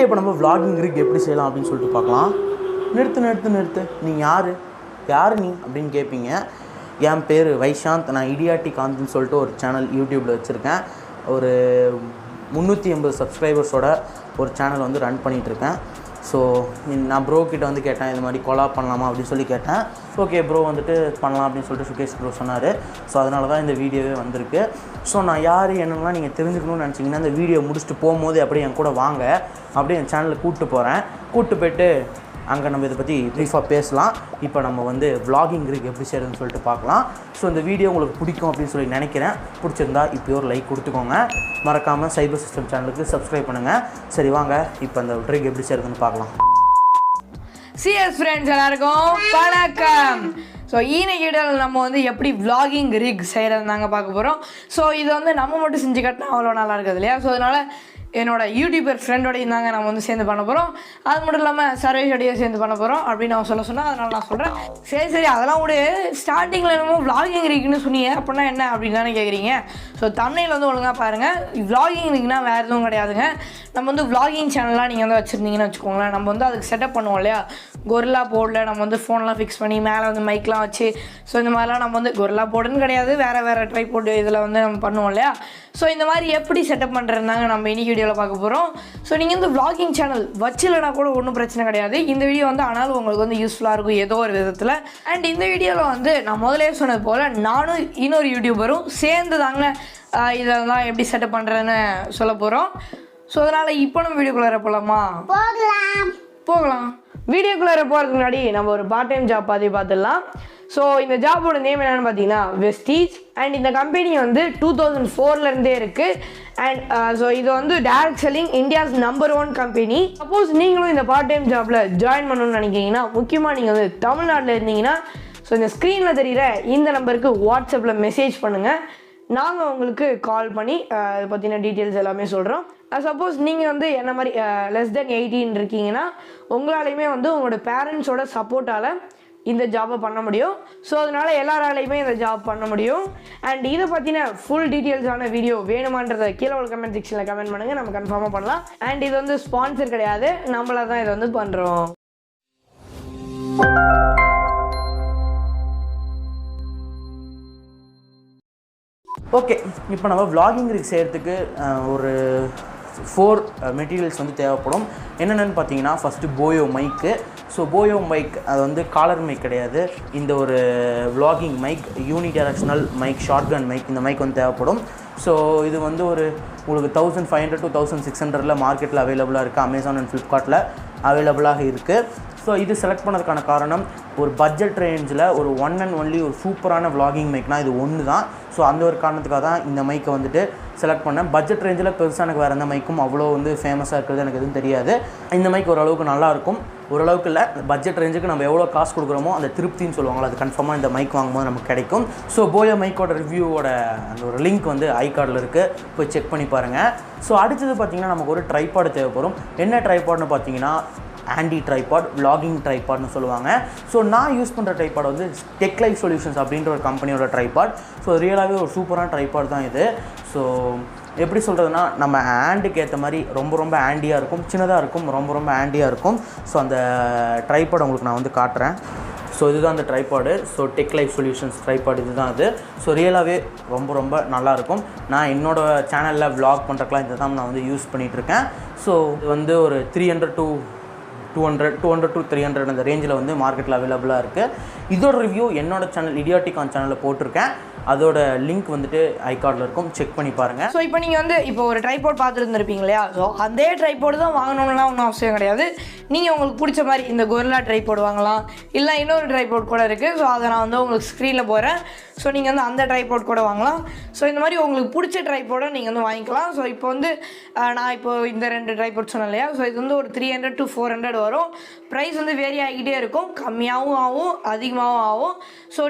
இப்போ நம்ம vlogging rig எப்படி செய்யலாம் அப்படின்னு சொல்லிட்டு பார்க்கலாம். நிறுத்து நீங்கள் யார் நீ அப்படின்னு கேட்பீங்க. என் பேர் வைஷாந்த். நான் Idiotic haanthன்னு சொல்லிட்டு ஒரு சேனல் யூடியூப்பில் வச்சுருக்கேன். ஒரு 380 சப்ஸ்கிரைபர்ஸோட ஒரு சேனல் வந்து ரன் பண்ணிகிட்ருக்கேன். ஸோ நான் ப்ரோ கிட்ட வந்து கேட்டேன், இது மாதிரி கொலாப் பண்ணலாமா அப்படின்னு சொல்லி கேட்டேன். ஓகே ப்ரோ வந்துட்டு பண்ணலாம் அப்படின்னு சொல்லிட்டு சுகேஷ் ப்ரோ சொன்னார். ஸோ அதனால தான் இந்த வீடியோவே வந்திருக்கு. ஸோ நான் யார் என்னென்னா நீங்கள் தெரிஞ்சுக்கணும்னு நினச்சிங்கன்னா இந்த வீடியோ முடிச்சுட்டு போகும்போது அப்படியே என் கூட வாங்க, அப்படியே என் சேனலில் கூப்பிட்டு போயிட்டு அங்கே நம்ம இதை பற்றி ப்ரீஃபாக பேசலாம். இப்போ நம்ம வந்து vlogging rig எப்படி செய்கிறதுன்னு சொல்லிட்டு பார்க்கலாம். ஸோ இந்த வீடியோ உங்களுக்கு பிடிக்கும் அப்படின்னு சொல்லி நினைக்கிறேன். பிடிச்சிருந்தா இப்போ ஒரு லைக் கொடுத்துக்கோங்க. மறக்காமல் சைபர் சிஸ்டம் சேனலுக்கு சப்ஸ்கிரைப் பண்ணுங்கள். சரி வாங்க இப்போ அந்த rig எப்படி செய்கிறதுன்னு பார்க்கலாம். சிஎஸ் ஃப்ரெண்ட்ஸ் எல்லாருக்கும் வணக்கம். ஸோ இன்னைக்கு வீடியோவில் நம்ம வந்து எப்படி vlogging rig செய்கிறது நாங்கள் பார்க்க போகிறோம். ஸோ இது வந்து நம்ம மட்டும் செஞ்சு கட்டினா அவ்வளோ நல்லா இருக்குது இல்லையா? ஸோ அதனால் என்னோட யூடியூபர் ஃப்ரெண்டோடையும் தாங்க நம்ம வந்து சேர்ந்து பண்ண போகிறோம். அது மட்டும் இல்லாமல் சர்வேஷோடையும் சேர்ந்து பண்ண போகிறோம் அப்படின்னு நான் சொன்னால் அதனால் நான் சொல்கிறேன். சரி அதெல்லாம் கூட ஸ்டார்டிங்கில் என்னமோ vlogging rigன்னு சொன்னீங்க அப்படின்னா என்ன அப்படின்னு தானே கேட்குறீங்க. ஸோ தமிழில் வந்து ஒழுங்காக பாருங்கள். vlogging rigனா வேறு எதுவும் கிடையாதுங்க. நம்ம வந்து vlogging சேனல்லாம் நீங்கள் வந்து வச்சுருந்தீங்கன்னு வச்சுக்கோங்களேன். நம்ம வந்து அதுக்கு செட்டப் பண்ணுவோம் இல்லையா? கொரில்லா போர்டில் நம்ம வந்து ஃபோன்லாம் ஃபிக்ஸ் பண்ணி மேலே வந்து மைக்லாம் வச்சு ஸோ இந்த மாதிரிலாம் நம்ம வந்து கொரில்லா போர்டுன்னு கிடையாது, வேறு ட்ரைபோர்டு இதில் வந்து நம்ம பண்ணுவோம் இல்லையா? ஸோ இந்த மாதிரி எப்படி செட்டப் பண்ணுறதுனாங்க நம்ம இன்னைக்கு வீடியோவில் பார்க்க போகிறோம். ஸோ நீங்கள் வந்து vlogging சேனல் வச்சிலனா கூட ஒன்றும் பிரச்சனை கிடையாது. இந்த வீடியோ வந்து ஆனாலும் உங்களுக்கு வந்து யூஸ்ஃபுல்லாக இருக்கும் ஏதோ ஒரு விதத்தில். அண்ட் இந்த வீடியோவில் வந்து நான் முதலே சொன்னது போல் நானும் இன்னொரு யூடியூபரும் சேர்ந்து தாங்க இதெல்லாம் எப்படி செட்டப் பண்ணுறதுன்னு சொல்ல போகிறோம். ஸோ அதனால் இப்போ நம்ம வீடியோக்குள்ளார போகலாமா? போகலாம். வீடியோக்குள்ளார போகிறதுக்கு முன்னாடி நம்ம ஒரு பார்ட் டைம் ஜாப் பார்த்துடலாம். ஸோ இந்த ஜாபோட நேம் என்னென்னு பார்த்தீங்கன்னா வெஸ்டீஜ். அண்ட் இந்த கம்பெனி வந்து 2004 இருக்குது. அண்ட் ஸோ இது வந்து direct selling India's number 1 company. Suppose நீங்களும் இந்த பார்ட் டைம் ஜாப்பில் ஜாயின் பண்ணணும்னு நினைக்கிங்கன்னா, முக்கியமாக நீங்கள் வந்து தமிழ்நாட்டில் இருந்தீங்கன்னா ஸோ இந்த ஸ்க்ரீனில் தெரிகிற இந்த நம்பருக்கு வாட்ஸ்அப்பில் மெசேஜ் பண்ணுங்கள். நாங்கள் உங்களுக்கு கால் பண்ணி அதை பற்றின டீட்டெயில்ஸ் எல்லாமே சொல்கிறோம். சப்போஸ் நீங்கள் வந்து என்ன மாதிரி லெஸ் தென் 18 இருக்கீங்கன்னா உங்களாலையுமே வந்து உங்களோட பேரண்ட்ஸோட சப்போர்ட்டால் இந்த ஜாபை பண்ண முடியும். ஸோ அதனால் எல்லாராலையுமே இந்த ஜாப் பண்ண முடியும். அண்ட் இதை பற்றின ஃபுல் டீட்டெயில்ஸான வீடியோ வேணுமான்றதை கீழே உள்ள கமெண்ட் செக்ஷனில் கமெண்ட் பண்ணுங்கள், நம்ம கன்ஃபார்மாக பண்ணலாம். அண்ட் இது வந்து ஸ்பான்சர் கிடையாது, நம்மளாக தான் இதை வந்து பண்ணுறோம். ஓகே இப்போ நம்ம vlogging rig செய்கிறதுக்கு ஒரு 4 மெட்டீரியல்ஸ் வந்து தேவைப்படும். என்னென்னு பார்த்தீங்கன்னா ஃபஸ்ட்டு போயோ மைக்கு. ஸோ போயோ மைக் அது வந்து காலர் மைக் கிடையாது, இந்த ஒரு vlogging மைக், யூனி டைரக்ஷனல் மைக், ஷார்ட்கன் மைக். இந்த மைக் வந்து தேவைப்படும். ஸோ இது வந்து ஒரு உங்களுக்கு 1500 to 1600 மார்க்கெட்டில் அவைலபிளாக இருக்குது. அமேசான் அண்ட் ஃப்ளிப்கார்ட்டில் அவைலபிளாக இருக்குது. ஸோ இது செலக்ட் பண்ணதுக்கான காரணம் ஒரு பட்ஜெட் ரேஞ்சில் ஒரு ஒன் அண்ட் ஒன்லி ஒரு சூப்பரான vlogging மைக்னால் இது ஒன்று தான். ஸோ அந்த ஒரு காரணத்துக்காக தான் இந்த மைக்கை வந்துட்டு செலக்ட் பண்ணேன். பட்ஜெட் ரேஞ்சில் பெருசாக எனக்கு வேறு எந்த மைக்கும் அவ்வளோ வந்து ஃபேமஸாக இருக்கிறது எனக்கு எதுவும் தெரியாது. இந்த மைக் ஓரளவுக்கு நல்லாயிருக்கும். ஓரளவுக்கு இல்லை, பட்ஜெட் ரேஞ்சுக்கு நம்ம எவ்வளோ காசு கொடுக்குறோமோ அந்த திருப்தின்னு சொல்லுவாங்களோ அது கன்ஃபார்மாக இந்த மைக் வாங்கும்போது நமக்கு கிடைக்கும். ஸோ போயோ மைக்கோட ரிவ்யூவோட அந்த ஒரு லிங்க் வந்து ஐகார்டில் இருக்குது, போய் செக் பண்ணி பாருங்கள். ஸோ அடுத்தது பார்த்திங்கன்னா நமக்கு ஒரு ட்ரைபாட் தேவைப்படும். என்ன ட்ரைபாட்னு பார்த்தீங்கன்னா ஆண்டி ட்ரைபாட், vlogging ட்ரைபாட்னு சொல்லுவாங்க. ஸோ நான் யூஸ் பண்ணுற ட்ரைபாட் வந்து டெக்லைவ் சொல்யூஷன்ஸ் அப்படின்ற ஒரு கம்பெனியோட ட்ரைபாட். ஸோ ரியலாகவே ஒரு சூப்பரான ட்ரைபாட் தான் இது. ஸோ எப்படி சொல்கிறதுனா நம்ம ஹேண்டுக்கு ஏற்ற மாதிரி ரொம்ப ஆண்டியாக இருக்கும், சின்னதாக இருக்கும், ரொம்ப ஆண்டியாக இருக்கும். ஸோ அந்த ட்ரைபாட் உங்களுக்கு நான் வந்து காட்டுறேன். ஸோ இதுதான் அந்த ட்ரைபாடு. ஸோ டெக்லைவ் சொல்யூஷன்ஸ் ட்ரைபாட் இது தான் அது. ஸோ ரியலாகவே ரொம்ப நல்லாயிருக்கும். நான் என்னோடய சேனலில் vlog பண்ணுறதுக்குலாம் இதை தான் நான் வந்து யூஸ் பண்ணிகிட்ருக்கேன். ஸோ இது வந்து ஒரு 300 to 300 அந்த ரேஞ்சில் வந்து மார்க்கெட்டில் அவைலபிளாக இருக்குது. இதோட ரிவ்யூ என்னோட சேனல் Idiotic சேனலில் போட்டிருக்கேன். அதோட லிங்க் வந்துட்டு ஐகார்டில் இருக்கும், செக் பண்ணி பாருங்கள். ஸோ இப்போ நீங்கள் வந்து இப்போ ஒரு ட்ரைபோர்ட் பார்த்துருந்துருப்பீங்க இல்லையா? ஸோ அதே ட்ரைபோர்டு தான் வாங்கணும்லாம் ஒன்றும் அவசியம் கிடையாது. நீங்கள் உங்களுக்கு பிடிச்ச மாதிரி இந்த கொரில்லா ட்ரைபோர்டு வாங்கலாம், இல்லை இன்னொரு ட்ரைபோர்ட் கூட இருக்குது. ஸோ அதை நான் வந்து உங்களுக்கு ஸ்க்ரீனில் போகிறேன். ஸோ நீங்கள் வந்து அந்த ட்ரைபோர்ட் கூட வாங்கலாம். ஸோ இந்த மாதிரி உங்களுக்கு பிடிச்ச ட்ரைபோர்டை நீங்கள் வந்து வாங்கிக்கலாம். ஸோ இப்போ வந்து நான் இப்போ இந்த 2 ட்ரைபோர்ட் சொன்னேன் இல்லையா? ஸோ இது வந்து ஒரு 300 to 400 வரும். ப்ரைஸ் வந்து வேரி ஆகிக்கிட்டே இருக்கும், கம்மியாகவும் ஆகும், அதிகமாகவும் ஆகும். ஸோ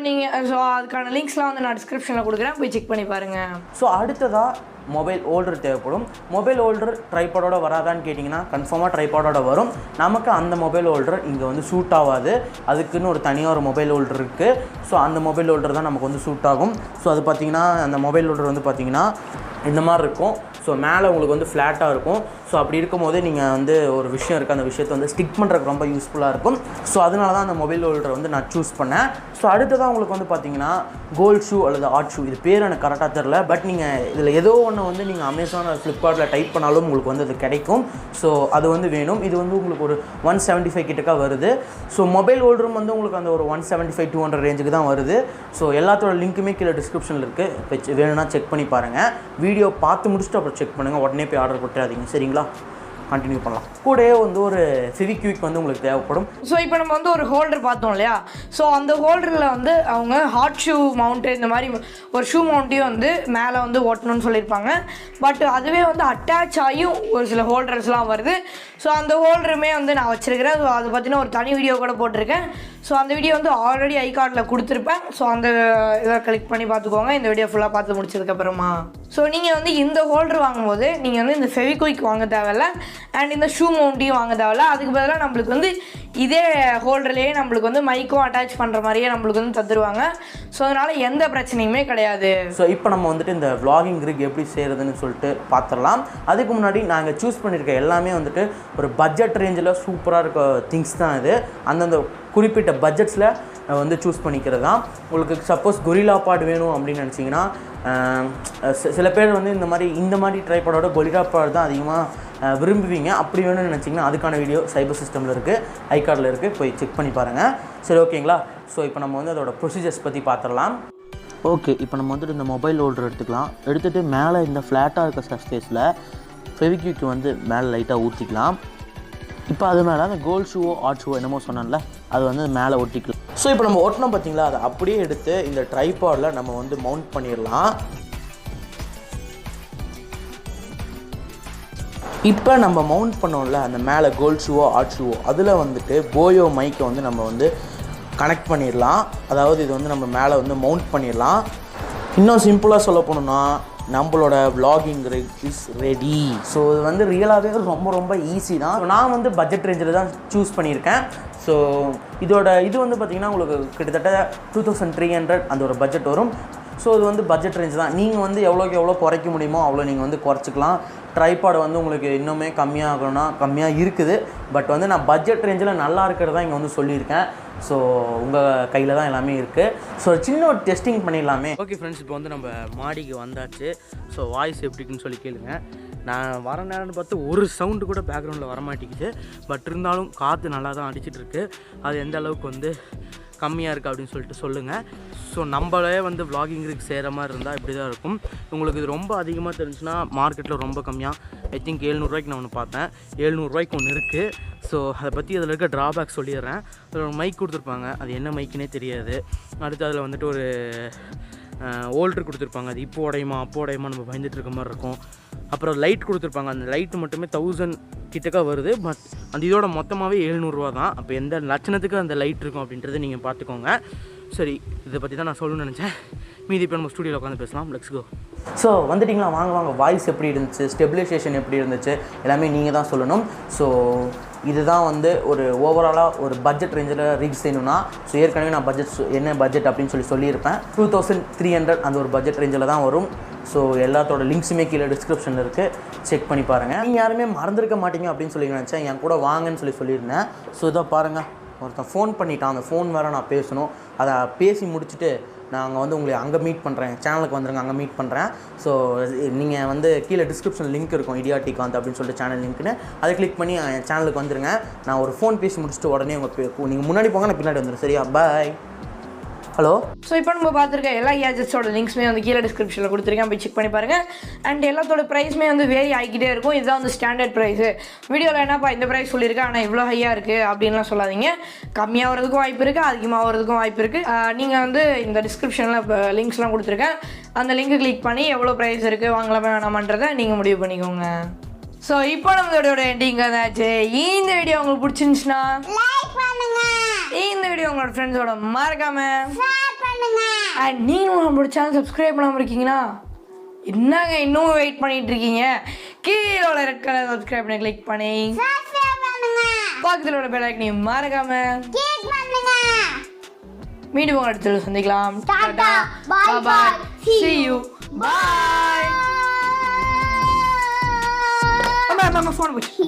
அதுக்கான லிங்க்ஸ்லாம் வந்து நான் டிஸ்கிரிப்ஷனில் கொடுக்குறேன், போய் செக் பண்ணி பாருங்கள். ஸோ அடுத்ததாக மொபைல் ஹோல்டர் தேவைப்படும். மொபைல் ஹோல்டர் ட்ரைபாடோட வராதான்னு கேட்டிங்கன்னா கன்ஃபார்மாக ட்ரைபாடோட வரும். நமக்கு அந்த மொபைல் ஹோல்டர் இங்கே வந்து சூட் ஆகாது, அதுக்குன்னு ஒரு தனியாக ஒரு மொபைல் ஹோல்டர் இருக்குது. ஸோ அந்த மொபைல் ஹோல்டர் தான் நமக்கு வந்து சூட் ஆகும். ஸோ அது பார்த்திங்கன்னா அந்த மொபைல் ஹோல்டர் வந்து பார்த்திங்கன்னா இந்த மாதிரி இருக்கும். ஸோ மேலே உங்களுக்கு வந்து ஃப்ளாட்டாக இருக்கும். ஸோ அப்படி இருக்கும்போது நீங்கள் வந்து ஒரு விஷயம் இருக்குது, அந்த விஷயத்தை வந்து ஸ்டிக் பண்ணுறதுக்கு ரொம்ப யூஸ்ஃபுல்லாக இருக்கும். ஸோ அதனால தான் அந்த மொபைல் ஹோல்டரை வந்து நான் சூஸ் பண்ணேன். ஸோ அடுத்ததான் உங்களுக்கு வந்து பார்த்தீங்கன்னா கோல்ட் ஷூ அல்லது ஆர்ட் ஷூ, இது பேர் எனக்கு கரெக்டாக தெரில. பட் நீங்கள் இதில் ஏதோ ஒன்று வந்து நீங்கள் அமேசான் ஃப்ளிப்கார்ட்டில் டைப் பண்ணாலும் உங்களுக்கு வந்து அது கிடைக்கும். ஸோ அது வந்து வேணும். இது வந்து உங்களுக்கு ஒரு 175 கிட்டக்கா வருது. ஸோ மொபைல் ஹோல்டரும் வந்து உங்களுக்கு அந்த ஒரு 175-200 ரேஞ்சுக்கு தான் வருது. ஸோ எல்லாத்தோட லிங்க்குமே கீழே டிஸ்கிரிப்ஷனில் இருக்குது. இப்போ வேணும்னா செக் பண்ணி பாருங்கள். வீடியோ பார்த்து முடிச்சுட்டு அப்புறம் செக் பண்ணுங்கள். உடனே போய் ஆர்டர் போட்டுறாதீங்க, சரிங்களா? கண்டினியூ பண்ணலாம். கூடவே வந்து ஒரு ஃபெவிக்விக் வந்து உங்களுக்கு தேவைப்படும். ஸோ இப்போ நம்ம வந்து ஒரு ஹோல்டர் பார்த்தோம் இல்லையா? ஸோ அந்த ஹோல்டரில் வந்து அவங்க ஹாட் ஷூ மவுண்ட்டு இந்த மாதிரி ஒரு ஷூ மவுண்ட்டையும் வந்து மேலே வந்து ஓட்டணும்னு சொல்லியிருப்பாங்க. பட் அதுவே வந்து அட்டாச் ஆகியும் ஒரு சில ஹோல்டர்ஸ்லாம் வருது. ஸோ அந்த ஹோல்டருமே வந்து நான் வச்சுருக்கிறேன். ஸோ அதை பற்றின ஒரு தனி வீடியோ கூட போட்டிருக்கேன். ஸோ அந்த வீடியோ வந்து ஆல்ரெடி ஐகார்டில் கொடுத்துருப்பேன். ஸோ அந்த இதை கிளிக் பண்ணி பார்த்துக்கோங்க இந்த வீடியோ ஃபுல்லாக பார்த்து முடிச்சதுக்கப்புறமா. ஸோ நீங்கள் வந்து இந்த ஹோல்டர் வாங்கும்போது நீங்கள் வந்து இந்த ஃபெவிக்விக் வாங்க தேவையில்ல, அண்ட் இந்த ஷூ மவுண்ட்டையும் வாங்க தேவையில்ல. அதுக்கு பதிலாக நம்மளுக்கு வந்து இதே ஹோல்டர்லேயே நம்மளுக்கு வந்து மைக்கும் அட்டாச் பண்ணுற மாதிரியே நம்மளுக்கு வந்து தந்துடுவாங்க. ஸோ அதனால் எந்த பிரச்சனையுமே கிடையாது. ஸோ இப்போ நம்ம வந்துட்டு இந்த vlogging rig எப்படி செய்கிறதுன்னு சொல்லிட்டு பார்த்துடலாம். அதுக்கு முன்னாடி நாங்கள் சூஸ் பண்ணியிருக்க எல்லாமே வந்துட்டு ஒரு பட்ஜெட் ரேஞ்சில் சூப்பராக இருக்க திங்ஸ் தான் இது. அந்தந்த குறிப்பிட்ட பட்ஜெட்ஸில் வந்து சூஸ் பண்ணிக்கிறது தான். உங்களுக்கு சப்போஸ் கொரில்லா பாட் வேணும் அப்படின்னு நினச்சிங்கன்னா, சில பேர் வந்து இந்த மாதிரி ட்ரைபாடோட கொரில்லா பாட் தான் அதிகமாக விரும்புவீங்க. அப்படி வேணும்னு நினச்சிங்கன்னா அதுக்கான வீடியோ சைபர் சிஸ்டமில் இருக்குது, ஐகார்டில் இருக்குது, போய் செக் பண்ணி பாருங்கள். சரி, ஓகேங்களா? ஸோ இப்போ நம்ம வந்து அதோட ப்ரொசீஜர்ஸ் பற்றி பார்த்துடலாம். ஓகே, இப்போ நம்ம வந்துட்டு இந்த மொபைல் ஹோல்டர் எடுத்துக்கலாம். எடுத்துகிட்டு மேலே இந்த ஃப்ளாட்டாக இருக்க சர்ஃபேஸில் ஃபெவிக்விக் வந்து மேலே லைட்டாக ஊற்றிக்கலாம். இப்போ அது மேலே அந்த கோல்ட் ஷூவோ ஆர்ட் ஷூவோ என்னமோ சொன்னேன்ல, அது வந்து மேலே ஒட்டிக்கலாம். ஸோ இப்போ நம்ம ஒட்டினோம் பார்த்தீங்களா, அதை அப்படியே எடுத்து இந்த ட்ரைபாடில் நம்ம வந்து மவுண்ட் பண்ணிடலாம். இப்போ நம்ம மவுண்ட் பண்ணோம்ல அந்த மேலே கோல்ட் ஷூவோ ஆர்ட் ஷூவோ, அதில் வந்துட்டு போயோ மைக்கை வந்து நம்ம வந்து கனெக்ட் பண்ணிடலாம். அதாவது இது வந்து நம்ம மேலே வந்து மவுண்ட் பண்ணிடலாம். இன்னும் சிம்பிளாக சொல்ல போனோம்னா நம்மளோட vlogging rig is ready. So இது வந்து ரியலாகவே ரொம்ப ஈஸி தான். நான் வந்து பட்ஜெட் ரேஞ்சில் தான் சூஸ் பண்ணியிருக்கேன். ஸோ இது வந்து பார்த்திங்கன்னா உங்களுக்கு கிட்டத்தட்ட 2300 அந்த ஒரு பட்ஜெட் வரும். ஸோ இது வந்து பட்ஜெட் ரேஞ்ச் தான். நீங்கள் வந்து எவ்வளோக்கு எவ்வளோ குறைக்க முடியுமோ அவ்வளோ நீங்கள் வந்து குறைச்சிக்கலாம். ட்ரைபாட் வந்து உங்களுக்கு இன்னுமே கம்மியாகணும்னா கம்மியாக இருக்குது. பட் வந்து நான் பட்ஜெட் ரேஞ்சில் நல்லா இருக்கிறதா இங்கே வந்து சொல்லியிருக்கேன். ஸோ உங்கள் கையில் தான் எல்லாமே இருக்குது. ஸோ சின்ன ஒரு டெஸ்டிங் பண்ணிடலாமே. ஓகே ஃப்ரெண்ட்ஸ், இப்போ வந்து நம்ம மாடிக்கு வந்தாச்சு. ஸோ வாய்ஸ் எப்படி இருக்குன்னு சொல்லி கேளுங்க. நான் வர நேரம்னு பார்த்து ஒரு சவுண்டு கூட பேக்ரவுண்டில் வரமாட்டேங்குது. பட் இருந்தாலும் காற்று நல்லா தான் அடிச்சிட்ருக்கு. அது எந்த அளவுக்கு வந்து கம்மியாக இருக்குது அப்படின்னு சொல்லிட்டு சொல்லுங்கள். ஸோ நம்மளே வந்து vlogging rig செய்கிற மாதிரி இருந்தால் இப்படி தான் இருக்கும். உங்களுக்கு இது ரொம்ப அதிகமாக தெரிஞ்சுன்னா மார்க்கெட்டில் ரொம்ப கம்மியாக ஐ திங்க் 700 ரூபாய்க்கு நான் ஒன்று பார்த்தேன். 700 ரூபாய்க்கு ஒன்று இருக்குது. ஸோ அதை பற்றி அதில் இருக்க ட்ராபேக் சொல்லிடுறேன். அதில் ஒரு மைக் கொடுத்துருப்பாங்க, அது என்ன மைக்குன்னே தெரியாது. அடுத்து அதில் வந்துட்டு ஒரு ஹோல்டர் கொடுத்துருப்பாங்க, அது இப்போ உடையுமா அப்போ உடையுமா நம்ம பயந்துட்டு இருக்க மாதிரி இருக்கும். அப்புறம் லைட் கொடுத்துருப்பாங்க, அந்த லைட்டு மட்டுமே 1000 கிட்டக்கா வருது. பட் அந்த இதோட மொத்தமாகவே 700 ரூபா தான். அப்போ எந்த லட்சணத்துக்கு அந்த லைட் இருக்கும் அப்படின்றத நீங்கள் பார்த்துக்கோங்க. சரி, இதை பற்றி தான் நான் சொல்லணும்னு நினச்சேன். மீதி இப்போ நம்ம ஸ்டூடியோவில் உட்காந்து பேசலாம். Let's go. ஸோ வந்துட்டிங்களா, வாங்க. வாய்ஸ் எப்படி இருந்துச்சு, ஸ்டெபிலைசேஷன் எப்படி இருந்துச்சு, எல்லாமே நீங்கள் தான் சொல்லணும். ஸோ இதுதான் வந்து ஒரு ஓவராலாக ஒரு பட்ஜெட் ரேஞ்சில் ரீச் செய்யணும்னா, ஸோ ஏற்கனவே நான் என்ன பட்ஜெட் அப்படின்னு சொல்லியிருப்பேன். 2300 அந்த ஒரு பட்ஜெட் ரேஞ்சில் தான் வரும். ஸோ எல்லாத்தோட லிங்க்ஸுமே கீழே டிஸ்கிரிப்ஷனில் இருக்குது, செக் பண்ணி பாருங்கள். நீங்கள் யாருமே மறந்துருக்க மாட்டீங்க அப்படின்னு சொல்லி நினச்சேன். என் கூட வாங்கன்னு சொல்லியிருந்தேன். ஸோ இதை பாருங்கள், ஒருத்தன் ஃபோன் பண்ணிட்டான். அந்த ஃபோன் வேறு நான் பேசணும். அதை பேசி முடிச்சுட்டு நாங்கள் வந்து உங்களை அங்கே மீட் பண்ணுறேன். சேனலுக்கு வந்துடுங்க, அங்கே மீட் பண்ணுறேன். ஸோ நீங்கள் வந்து கீழே டிஸ்கிரிப்ஷன் லிங்க் இருக்கும், Idiotic அப்படின்னு சொல்லிட்டு சேனல் லிங்க்னு. அதை கிளிக் பண்ணி என் சேனலுக்கு வந்துடுங்க. நான் ஒரு ஃபோன் பேசி முடிச்சுட்டு உடனே நீங்கள் முன்னாடி போங்க, நான் பின்னாடி வந்துடுறேன். சரியா? பாய். ஹலோ. ஸோ இப்போ நம்ம பார்த்துருக்க எல்லா கேஜெட்ஸோட லிங்க்ஸுமே வந்து கீழே டிஸ்கிரிப்ஷனில் கொடுத்துருக்கேன், போய் செக் பண்ணி பாருங்கள். அண்ட் எல்லாத்தோட ப்ரைஸுமே வந்து வேரி ஆகிக்கிட்டே இருக்கும். இதுதான் வந்து ஸ்டாண்டர்ட் ப்ரைஸு. வீடியோவில் என்னப்பா இந்த ப்ரைஸ் சொல்லியிருக்கேன் ஆனால் இவ்வளோ ஹையாக இருக்குது அப்படின்லாம் சொல்லாதீங்க. கம்மியாக வரதுக்கும் வாய்ப்பு இருக்குது, அதிகமாக வரதுக்கும் வாய்ப்பு இருக்குது. நீங்கள் வந்து இந்த டிஸ்கிரிப்ஷனில் இப்போ லிங்க்ஸ்லாம் கொடுத்துருக்கேன், அந்த லிங்க்கை கிளிக் பண்ணி எவ்வளோ ப்ரைஸ் இருக்குது வாங்கலாமே வேணாமான்றதை நீங்கள் முடிவு பண்ணிக்கோங்க. ஸோ இப்போ நம்மளோட எண்டிங் வந்தாச்சு. இந்த வீடியோ உங்களுக்கு பிடிச்சிருந்துச்சுன்னா லைக் பண்ணுங்க. இந்த வீடியோ உங்களோட ஃப்ரெண்ட்ஸோட மறக்காம ஷேர் பண்ணுங்க. அண்ட் நீங்களும் நம்மளோட சேனல் சப்ஸ்கிரைப் பண்ணாமல் இருக்கீங்கன்னா என்னங்க இன்னும் வெயிட் பண்ணிட்டு இருக்கீங்க? கீழே உள்ள ரெட் கலர் சப்ஸ்கிரைப் பண்ணி கிளிக் பண்ணி சப்ஸ்கிரைப் பண்ணுங்க. பக்கத்துல உள்ள பெல் ஐகானையும் மறக்காம கிளிக் பண்ணுங்க. மீண்டும் உங்க அடுத்த சந்திக்கலாம். டாடா, bye bye, see you, bye. நம்ம ஃபோன் போச்சு